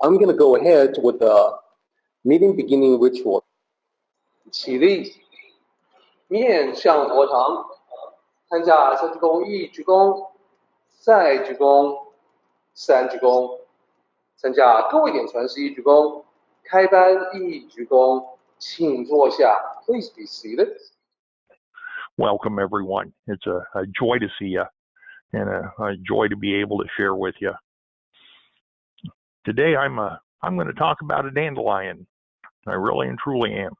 I'm going to go ahead with the meeting beginning ritual. 起立，面向佛堂，参加三鞠躬、一鞠躬、再鞠躬、三鞠躬，参加高一点传世一鞠躬，开班一鞠躬，请坐下。Please be seated. Welcome, everyone. It's a joy to see you and a joy to be able to share with you. Today, I'm going to talk about a dandelion. I really and truly am.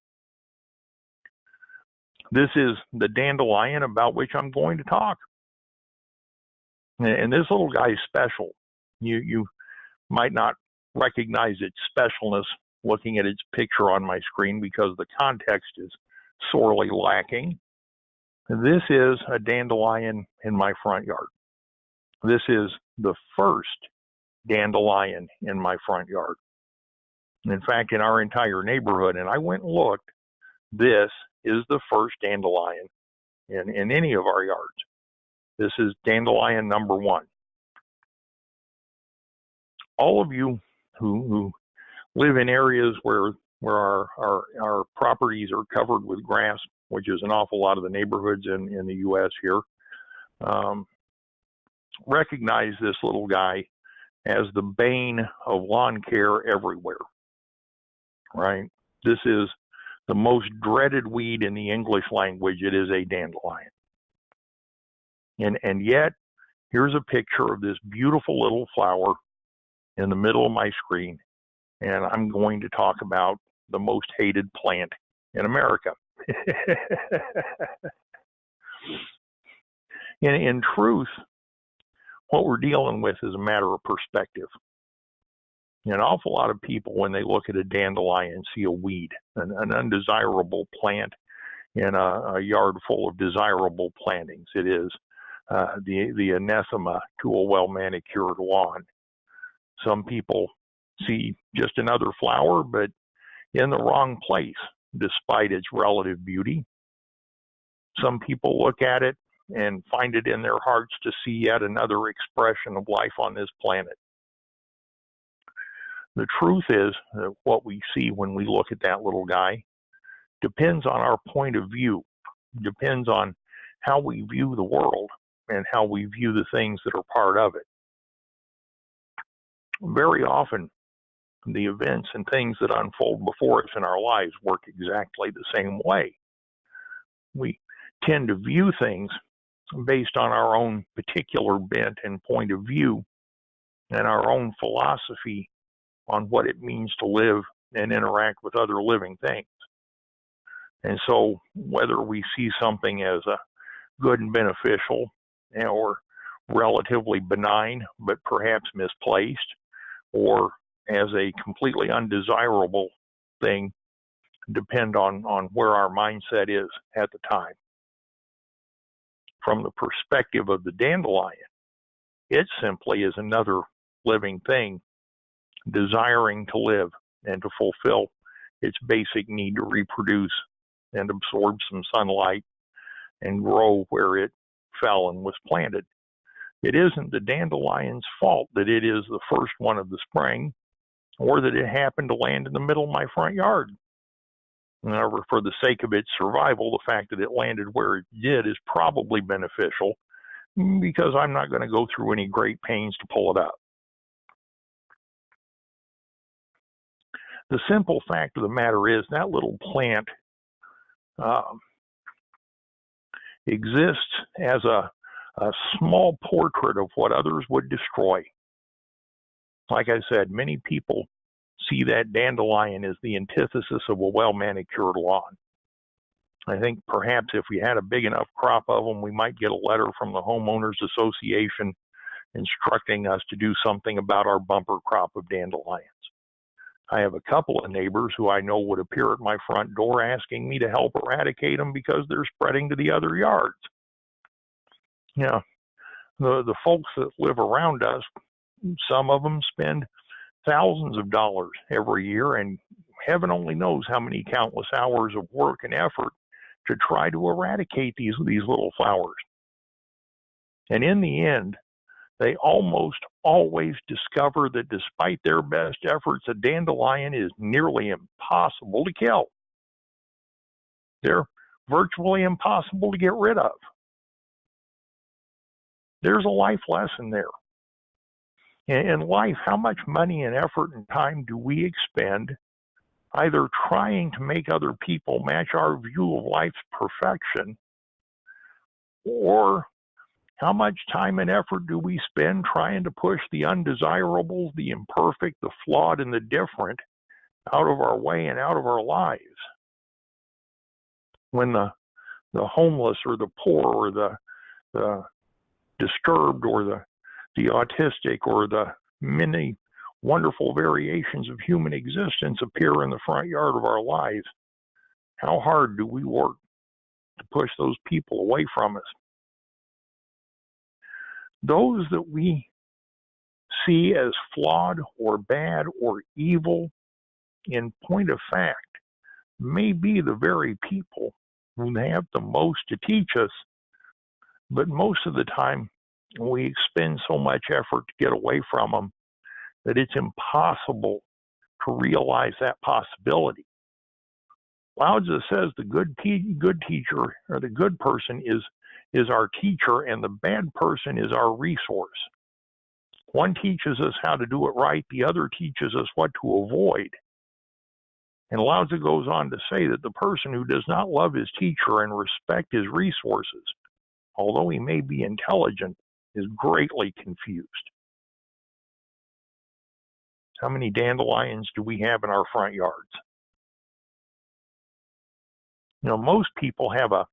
This is the dandelion about which I'm going to talk. And this little guy is special. You might not recognize its specialness looking at its picture on my screen because the context is sorely lacking. This is a dandelion in my front yard. This is the first dandelion in my front yard. In fact, in our entire neighborhood, and I went and looked, this is the first dandelion in any of our yards. This is dandelion number 1. All of you who live in areas where our properties are covered with grass, which is an awful lot of the neighborhoods in the U.S. here, recognize this little guy as the bane of lawn care everywhere, right? This is the most dreaded weed in the English language. It is a dandelion. And yet, here's a picture of this beautiful little flower in the middle of my screen, and I'm going to talk about the most hated plant in America. In truth, what we're dealing with is a matter of perspective. An awful lot of people, when they look at a dandelion, see a weed, an undesirable plant in a yard full of desirable plantings. It is the anathema to a well-manicured lawn. Some people see just another flower, but in the wrong place, despite its relative beauty. Some people look at it and find it in their hearts to see yet another expression of life on this planet. The truth is that what we see when we look at that little guy depends on our point of view, depends on how we view the world and how we view the things that are part of it. Very often, the events and things that unfold before us in our lives work exactly the same way. We tend to view things based on our own particular bent and point of view and our own philosophy on what it means to live and interact with other living things. And so whether we see something as a good and beneficial or relatively benign, but perhaps misplaced, or as a completely undesirable thing, depend on where our mindset is at the time. From the perspective of the dandelion, it simply is another living thing desiring to live and to fulfill its basic need to reproduce and absorb some sunlight and grow where it fell and was planted. It isn't the dandelion's fault that it is the first one of the spring, or that it happened to land in the middle of my front yard. However, for the sake of its survival, the fact that it landed where it did is probably beneficial, because I'm not going to go through any great pains to pull it up. The simple fact of the matter is that little plant exists as a small portrait of what others would destroy. Like I said, many people see that dandelion as the antithesis of a well-manicured lawn. I think perhaps if we had a big enough crop of them, we might get a letter from the Homeowners Association instructing us to do something about our bumper crop of dandelions. I have a couple of neighbors who I know would appear at my front door asking me to help eradicate them because they're spreading to the other yards. Yeah, the folks that live around us, some of them spend thousands of dollars every year, and heaven only knows how many countless hours of work and effort to try to eradicate these little flowers. And in the end, they almost always discover that despite their best efforts, a dandelion is nearly impossible to kill. They're virtually impossible to get rid of. There's a life lesson there. In life, how much money and effort and time do we expend either trying to make other people match our view of life's perfection, or how much time and effort do we spend trying to push the undesirables, the imperfect, the flawed, and the different out of our way and out of our lives? When the homeless or the poor or the disturbed or the autistic or the many wonderful variations of human existence appear in the front yard of our lives, how hard do we work to push those people away from us? Those that we see as flawed or bad or evil, in point of fact, may be the very people who have the most to teach us, but most of the time we expend so much effort to get away from them that it's impossible to realize that possibility. Lao Tzu says the good teacher, or the good person, is our teacher, and the bad person is our resource. One teaches us how to do it right, the other teaches us what to avoid. And Lao Tzu goes on to say that the person who does not love his teacher and respect his resources, although he may be intelligent, is greatly confused. How many dandelions do we have in our front yards? You know, most people have a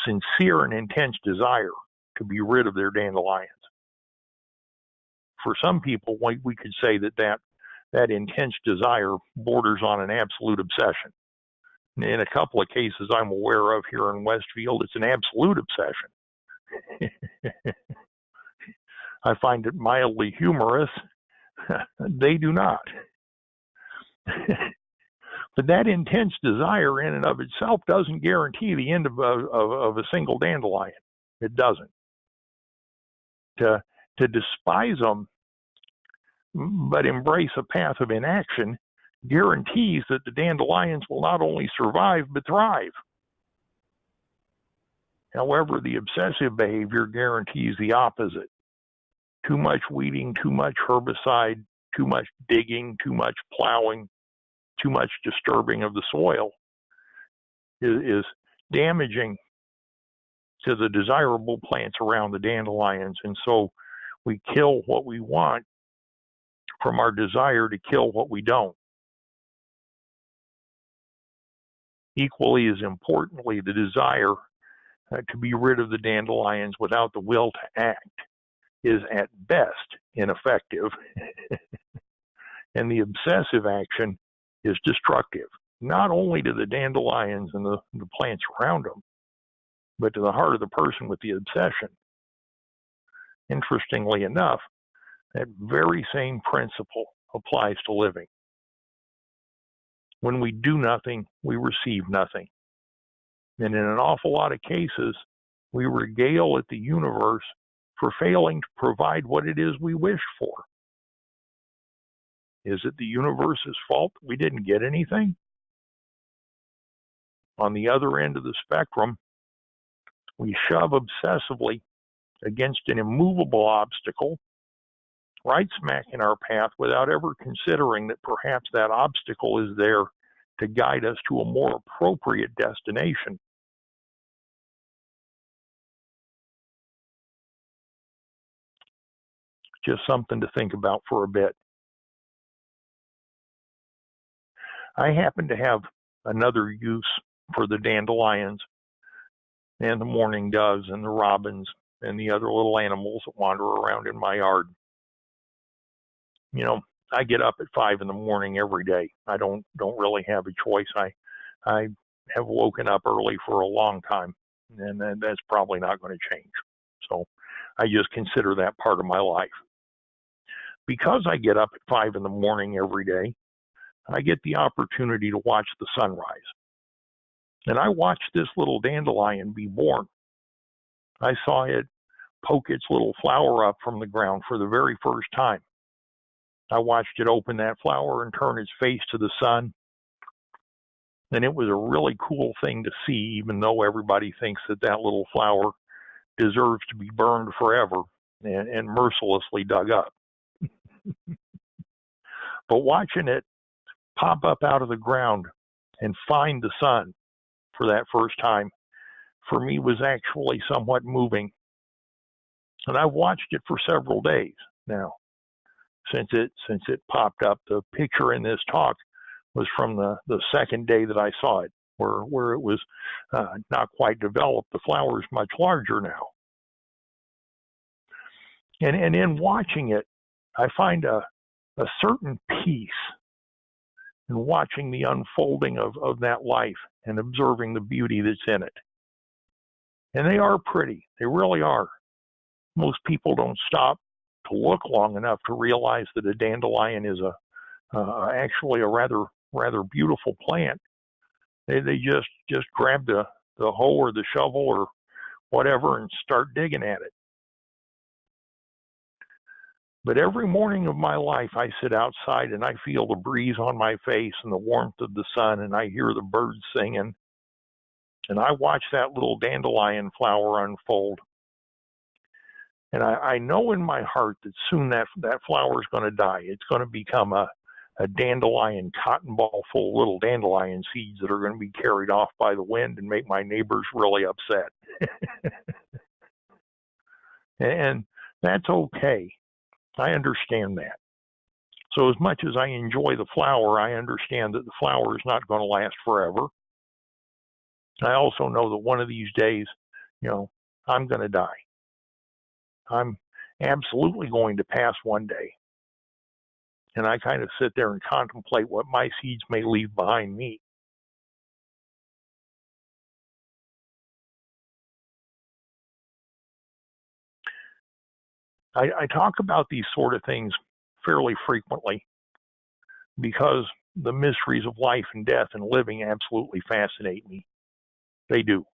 sincere and intense desire to be rid of their dandelions. For some people, we could say that intense desire borders on an absolute obsession. In a couple of cases I'm aware of here in Westfield, it's an absolute obsession. I find it mildly humorous. They do not. But that intense desire in and of itself doesn't guarantee the end of a single dandelion. It doesn't. To despise them, but embrace a path of inaction, guarantees that the dandelions will not only survive, but thrive. However, the obsessive behavior guarantees the opposite. Too much weeding, too much herbicide, too much digging, too much plowing, too much disturbing of the soil is damaging to the desirable plants around the dandelions. And so we kill what we want from our desire to kill what we don't. Equally as importantly, the desire to be rid of the dandelions without the will to act is at best ineffective. And the obsessive action is destructive, not only to the dandelions and the plants around them, but to the heart of the person with the obsession. Interestingly enough, that very same principle applies to living. When we do nothing, we receive nothing. And in an awful lot of cases, we regale at the universe for failing to provide what it is we wished for. Is it the universe's fault that we didn't get anything? On the other end of the spectrum, we shove obsessively against an immovable obstacle right smack in our path without ever considering that perhaps that obstacle is there to guide us to a more appropriate destination. Just something to think about for a bit. I happen to have another use for the dandelions and the mourning doves and the robins and the other little animals that wander around in my yard. You know, I get up at 5 in the morning every day. I don't really have a choice. I have woken up early for a long time, and that's probably not going to change. So I just consider that part of my life. Because I get up at 5 in the morning every day, I get the opportunity to watch the sunrise. And I watched this little dandelion be born. I saw it poke its little flower up from the ground for the very first time. I watched it open that flower and turn its face to the sun. And it was a really cool thing to see, even though everybody thinks that that little flower deserves to be burned forever and mercilessly dug up. But watching it pop up out of the ground and find the sun for that first time, for me, was actually somewhat moving. And I've watched it for several days now since it popped up. The picture in this talk was from the second day that I saw it, where it was not quite developed. The flower is much larger now. And in watching it, I find a certain peace in watching the unfolding of that life and observing the beauty that's in it. And they are pretty. They really are. Most people don't stop to look long enough to realize that a dandelion is actually a rather beautiful plant. They just grab the hoe or the shovel or whatever and start digging at it. But every morning of my life, I sit outside and I feel the breeze on my face and the warmth of the sun, and I hear the birds singing, and I watch that little dandelion flower unfold. And I know in my heart that soon that flower is going to die. It's going to become a dandelion cotton ball full of little dandelion seeds that are going to be carried off by the wind and make my neighbors really upset. And that's okay. I understand that. So as much as I enjoy the flower, I understand that the flower is not going to last forever. I also know that one of these days, I'm going to die. I'm absolutely going to pass one day. And I kind of sit there and contemplate what my seeds may leave behind me. I talk about these sort of things fairly frequently because the mysteries of life and death and living absolutely fascinate me. They do.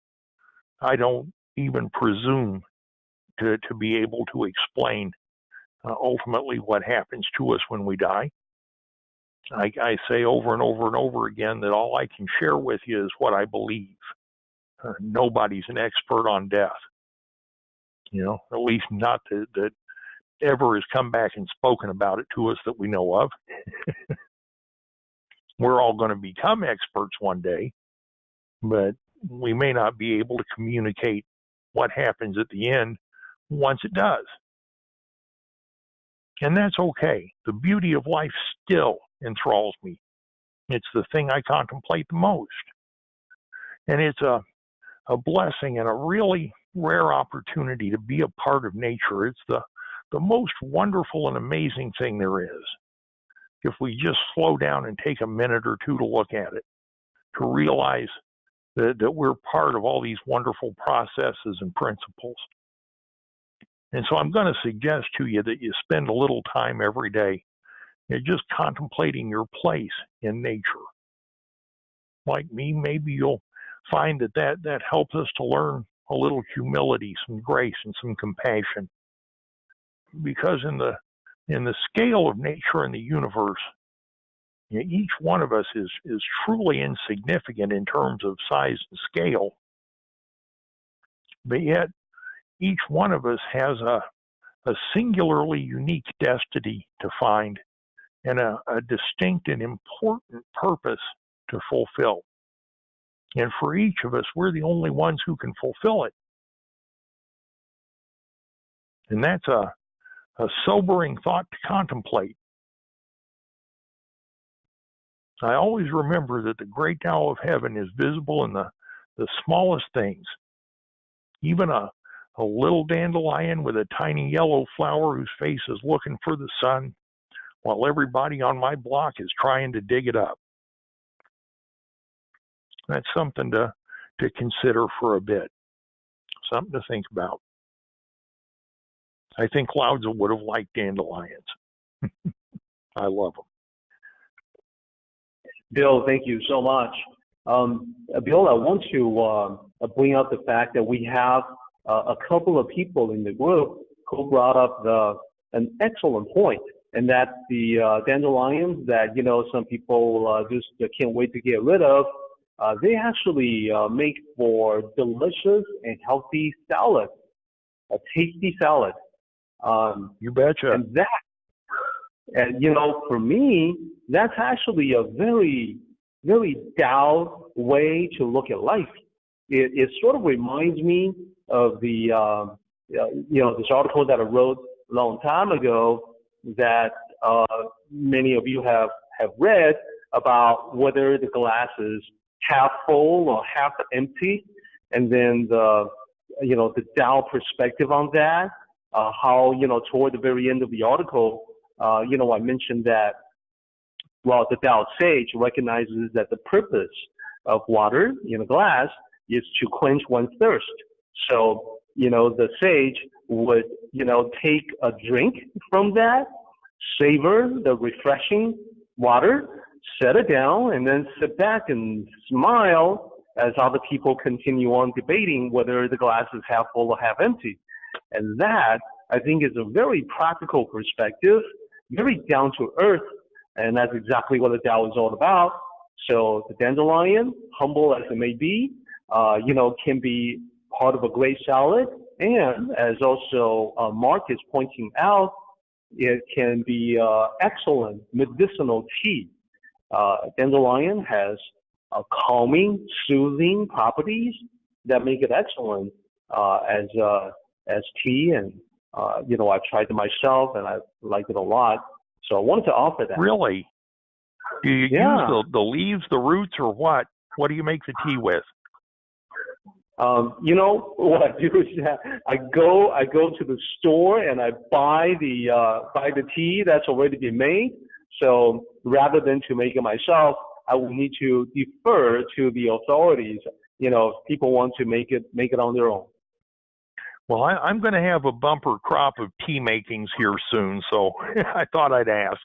I don't even presume to be able to explain ultimately what happens to us when we die. I say over and over and over again that all I can share with you is what I believe. Nobody's an expert on death. At least not that ever has come back and spoken about it to us that we know of. We're all going to become experts one day, but we may not be able to communicate what happens at the end once it does. And that's okay. The beauty of life still enthralls me. It's the thing I contemplate the most. And it's a blessing and a really rare opportunity to be a part of nature. It's the most wonderful and amazing thing there is. If we just slow down and take a minute or two to look at it, to realize that we're part of all these wonderful processes and principles. And so I'm going to suggest to you that you spend a little time every day just contemplating your place in nature. Like me, maybe you'll find that helps us to learn a little humility, some grace, and some compassion. Because in the scale of nature and the universe, each one of us is truly insignificant in terms of size and scale. But yet, each one of us has a singularly unique destiny to find and a distinct and important purpose to fulfill. And for each of us, we're the only ones who can fulfill it. And that's a sobering thought to contemplate. I always remember that the great Tao of heaven is visible in the smallest things. Even a little dandelion with a tiny yellow flower whose face is looking for the sun, while everybody on my block is trying to dig it up. That's something to consider for a bit, something to think about. I think Lao Tzu would have liked dandelions. I love them. Bill, thank you so much. Bill, I want to bring up the fact that we have a couple of people in the group who brought up an excellent point, and that's the dandelions that some people just can't wait to get rid of. They actually make for delicious and healthy salad, a tasty salad. You betcha. And for me, that's actually a very, very Tao way to look at life. It sort of reminds me of the, this article that I wrote a long time ago that many of you have read about whether the glass is half full or half empty, and then the Tao perspective on that. How toward the very end of the article, I mentioned that the Tao sage recognizes that the purpose of water in a glass is to quench one's thirst. So the sage would take a drink from that, savor the refreshing water, set it down, and then sit back and smile as other people continue on debating whether the glass is half full or half empty. And that, I think, is a very practical perspective, very down to earth, and that's exactly what the Tao is all about. So the dandelion, humble as it may be, can be part of a great salad, and as also Mark is pointing out, it can be excellent medicinal tea. Dandelion has calming, soothing properties that make it excellent as tea, and I've tried it myself and I liked it a lot. So I wanted to offer that. Really? Do you use the leaves, the roots, or what? What do you make the tea with? What I do is I go to the store and I buy the tea that's already been made. So rather than to make it myself, I will need to defer to the authorities. If people want to make it on their own. Well, I'm going to have a bumper crop of tea makings here soon, so I thought I'd ask.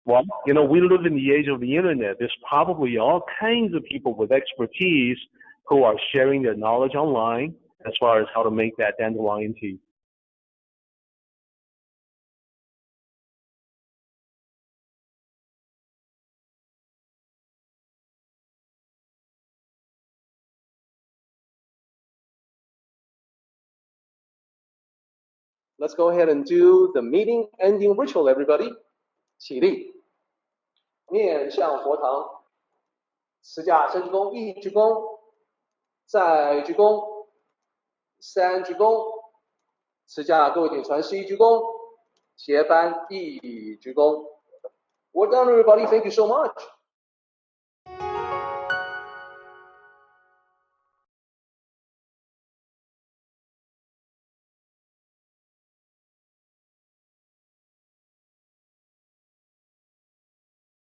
Well, we live in the age of the internet. There's probably all kinds of people with expertise who are sharing their knowledge online as far as how to make that dandelion tea. Let's go ahead and do the meeting ending ritual, everybody. 起立，面向佛堂，持架三鞠躬，一鞠躬，再鞠躬，三鞠躬，持架各位顶传十一鞠躬，斜翻一鞠躬。Well done, everybody. Thank you so much.